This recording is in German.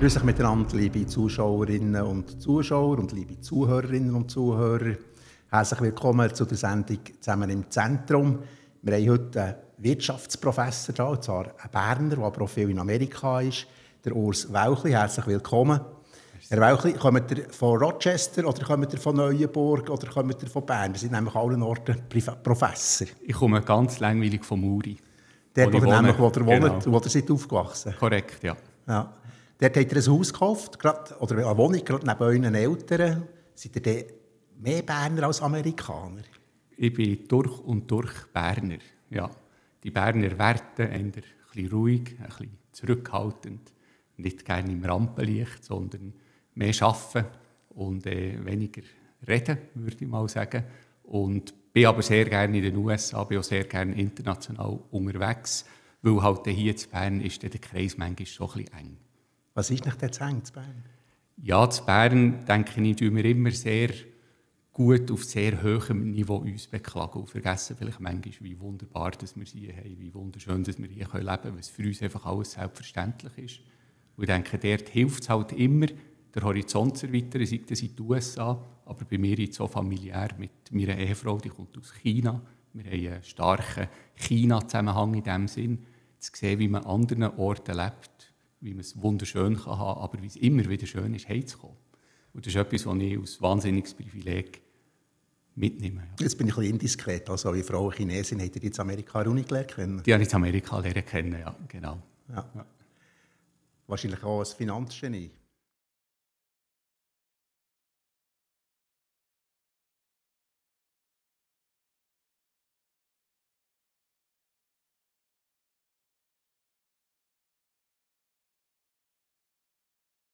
Grüß euch miteinander, liebe Zuschauerinnen und Zuschauer und liebe Zuhörerinnen und Zuhörer. Herzlich willkommen zu der Sendung «Zusammen im Zentrum». Wir haben heute einen Wirtschaftsprofessor da, und zwar einen Berner, der aber auch viel in Amerika ist, der Urs Welchli. Herzlich willkommen. Herr Welchli, kommt ihr von Rochester oder kommt ihr von Neuenburg oder kommt ihr von Bern? Wir sind nämlich an allen Orten Professor. Ich komme ganz langweilig vom Muri. Dort, wo ihr wohnt, genau. wo ihr seid aufgewachsen. Korrekt, ja. Ja. Dort habt ihr ein Haus gekauft, oder eine Wohnung, gerade neben euren Eltern. Seid ihr dort mehr Berner als Amerikaner? Ich bin durch und durch Berner. Ja. Die Berner Werte eher ein bisschen ruhig, ein bisschen zurückhaltend. Nicht gerne im Rampenlicht, sondern mehr arbeiten und weniger reden, würde ich mal sagen. Und bin aber sehr gerne in den USA, bin auch sehr gerne international unterwegs, weil halt hier in Bern ist der Kreis manchmal schon ein bisschen eng. Was ist nicht zu eng, zu Bern? Ja, zu Bern, denke ich, tun wir immer sehr gut auf sehr hohem Niveau uns beklagen und vergessen vielleicht manchmal, wie wunderbar dass wir hier haben, wie wunderschön dass wir hier leben können, was für uns einfach alles selbstverständlich ist. Und ich denke, dort hilft es halt immer, den Horizont zu erweitern, sei das in den USA, aber bei mir jetzt auch familiär mit meiner Ehefrau, die kommt aus China. Wir haben einen starken China-Zusammenhang in dem Sinn, zu sehen, wie man an anderen Orten lebt, wie man es wunderschön kann haben, aber wie es immer wieder schön ist, heimzukommen. Und das ist etwas, was ich als wahnsinniges Privileg mitnehme. Ja. Jetzt bin ich ein bisschen indiskret. Also eure Frau Chinesin, habt ihr jetzt Amerika auch nicht gelernt kennen? Die habe ich in Amerika lernen kennen, ja, genau. Ja. Ja. Wahrscheinlich auch ein Finanzgenie.